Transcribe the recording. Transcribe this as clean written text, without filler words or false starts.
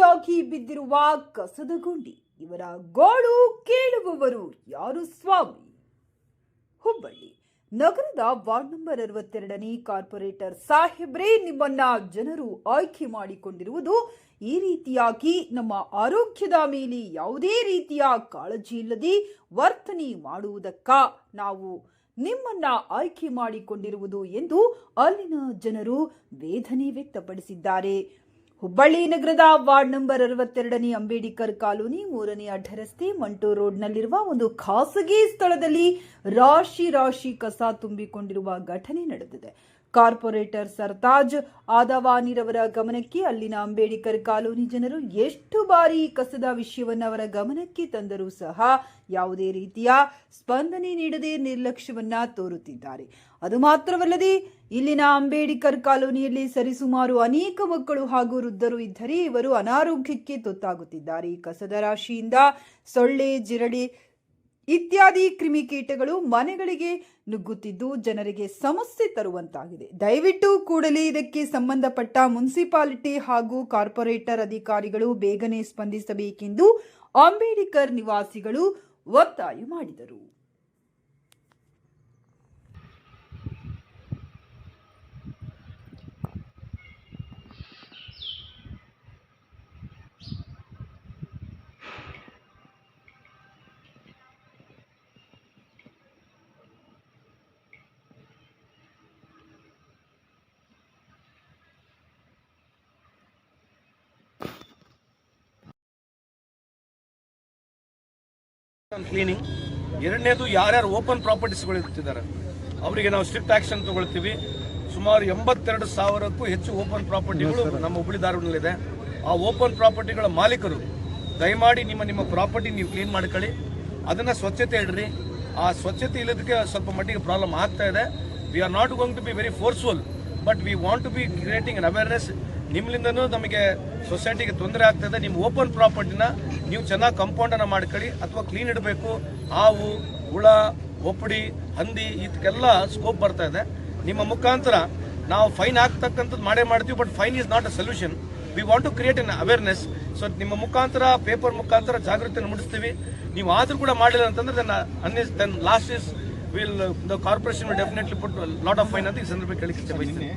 ರೀತಿಯಾಗಿ ಬಿದ್ದಿರುವ ಕಸದ ಗುಂಡಿ. ಇವರ ಗೋಳು ಕೇಳುವವರು ಯಾರು ಸ್ವಾಮಿ? ಹುಬ್ಬಳ್ಳಿ ನಗರದ ವಾರ್ಡ್ ನಂಬರ್ 62ನೇ ಕಾರ್ಪೊರೇಟರ್ ಸಾಹೇಬ್ರೇ, ನಿಮ್ಮನ್ನ ಜನರು ಆಯ್ಕೆ ಮಾಡಿಕೊಂಡಿರುವುದು ಈ ರೀತಿಯಾಗಿ ನಮ್ಮ ಆರೋಗ್ಯದ ಮೇಲೆ ಯಾವುದೇ ರೀತಿಯ ಕಾಳಜಿ ಇಲ್ಲದೆ ವರ್ತನೆ ಮಾಡುವುದಕ್ಕ ನಾವು ನಿಮ್ಮನ್ನ ಆಯ್ಕೆ ಮಾಡಿಕೊಂಡಿರುವುದು ಎಂದು ಅಲ್ಲಿನ ಜನರು ವೇದನೆ ವ್ಯಕ್ತಪಡಿಸಿದ್ದಾರೆ. ಹುಬ್ಬಳ್ಳಿ ನಗರದ ವಾರ್ಡ್ ನಂಬರ್ 62ನೇ ಅಂಬೇಡ್ಕರ್ ಕಾಲೋನಿ 3ನೇ ಅಡ್ಡರಸ್ತೆ ಮಂಟೂರ್ ರೋಡ್ನಲ್ಲಿರುವ ಒಂದು ಖಾಸಗಿ ಸ್ಥಳದಲ್ಲಿ ರಾಶಿ ಕಸ ತುಂಬಿಕೊಂಡಿರುವ ಘಟನೆ ನಡೆದಿದೆ. ಕಾರ್ಪೊರೇಟರ್ ಸರ್ತಾಜ್ ಆದವಾನಿರವರ ಗಮನಕ್ಕೆ ಅಲ್ಲಿನ ಅಂಬೇಡ್ಕರ್ ಕಾಲೋನಿ ಜನರು ಎಷ್ಟು ಬಾರಿ ಕಸದ ವಿಷಯವನ್ನು ಅವರ ಗಮನಕ್ಕೆ ತಂದರೂ ಸಹ ಯಾವುದೇ ರೀತಿಯ ಸ್ಪಂದನೆ ನೀಡದೆ ನಿರ್ಲಕ್ಷ್ಯವನ್ನ ತೋರುತ್ತಿದ್ದಾರೆ. ಅದು ಮಾತ್ರವಲ್ಲದೆ ಇಲ್ಲಿನ ಅಂಬೇಡ್ಕರ್ ಕಾಲೋನಿಯಲ್ಲಿ ಸರಿಸುಮಾರು ಅನೇಕ ಮಕ್ಕಳು ಹಾಗೂ ವೃದ್ಧರು ಇದ್ದರೆ ಇವರು ಅನಾರೋಗ್ಯಕ್ಕೆ ತುತ್ತಾಗುತ್ತಿದ್ದಾರೆ. ಕಸದ ರಾಶಿಯಿಂದ ಸೊಳ್ಳೆ, ಜಿರಳೆ ಇತ್ಯಾದಿ ಕ್ರಿಮಿಕೀಟಗಳು ಮನೆಗಳಿಗೆ ನುಗ್ಗುತ್ತಿದ್ದು ಜನರಿಗೆ ಸಮಸ್ಯೆ ತರುವಂತಾಗಿದೆ. ದಯವಿಟ್ಟು ಕೂಡಲೇ ಇದಕ್ಕೆ ಸಂಬಂಧಪಟ್ಟ ಮುನ್ಸಿಪಾಲಿಟಿ ಹಾಗೂ ಕಾರ್ಪೊರೇಟರ್ ಅಧಿಕಾರಿಗಳು ಬೇಗನೆ ಸ್ಪಂದಿಸಬೇಕೆಂದು ಅಂಬೇಡ್ಕರ್ ನಿವಾಸಿಗಳು ಒತ್ತಾಯ ಮಾಡಿದರು. ಕ್ಲೀನಿಂಗ್. ಎರಡನೇದು, ಯಾರ್ಯಾರು ಓಪನ್ ಪ್ರಾಪರ್ಟೀಸ್ಗಳು ಇರ್ತಿದ್ದಾರೆ ಅವರಿಗೆ ನಾವು ಸ್ಟ್ರಿಕ್ಟ್ ಆಕ್ಷನ್ ತಗೊಳ್ತೀವಿ. ಸುಮಾರು 82,000ಕ್ಕೂ ಹೆಚ್ಚು ಓಪನ್ ಪ್ರಾಪರ್ಟಿಗಳು ನಮ್ಮ ಹುಬ್ಬಳ್ಳಿ ಧಾರವಾಡದಲ್ಲಿದೆ. ಆ ಓಪನ್ ಪ್ರಾಪರ್ಟಿಗಳ ಮಾಲೀಕರು ದಯಮಾಡಿ ನಿಮ್ಮ ಪ್ರಾಪರ್ಟಿ ನೀವು ಕ್ಲೀನ್ ಮಾಡ್ಕೊಳ್ಳಿ, ಅದನ್ನು ಸ್ವಚ್ಛತೆ ಇಡ್ರಿ. ಆ ಸ್ವಚ್ಛತೆ ಇಲ್ಲದಕ್ಕೆ ಸ್ವಲ್ಪ ಮಟ್ಟಿಗೆ ಪ್ರಾಬ್ಲಮ್ ಆಗ್ತಾ ಇದೆ. We are not going to be very forceful, but we want to be creating an awareness. ನಿಮ್ಮಿಂದನೂ ನಮಗೆ ಸೊಸೈಟಿಗೆ ತೊಂದರೆ ಆಗ್ತದೆ. ನಿಮ್ಮ ಓಪನ್ ಪ್ರಾಪರ್ಟಿನ ನೀವು ಚೆನ್ನಾಗಿ ಕಾಂಪೌಂಡನ್ನು ಮಾಡ್ಕೊಳ್ಳಿ ಅಥವಾ ಕ್ಲೀನ್ ಇಡಬೇಕು. ಹಾವು, ಹುಳ, ಒಪ್ಪಡಿ, ಹಂದಿ ಇದಕ್ಕೆಲ್ಲ ಸ್ಕೋಪ್ ಬರ್ತಾ ಇದೆ. ನಿಮ್ಮ ಮುಖಾಂತರ ನಾವು ಫೈನ್ ಹಾಕ್ತಕ್ಕಂಥದ್ದು ಮಾಡೇ ಮಾಡ್ತೀವಿ, but fine is not a solution. We want to create an awareness. So ನಿಮ್ಮ ಮುಖಾಂತರ, ಪೇಪರ್ ಮುಖಾಂತರ ಜಾಗೃತಿಯನ್ನು ಮೂಡಿಸ್ತೀವಿ. ನೀವು ಆದರೂ ಕೂಡ ಮಾಡಿಲ್ಲ ಅಂತಂದ್ರೆ then last is will the corporation will definitely put lot of fine ಅಂತ ಈ ಸಂದರ್ಭದಲ್ಲಿ ಕೇಳಿಕ್ಕೆ ಬಯಸ್ತೀನಿ.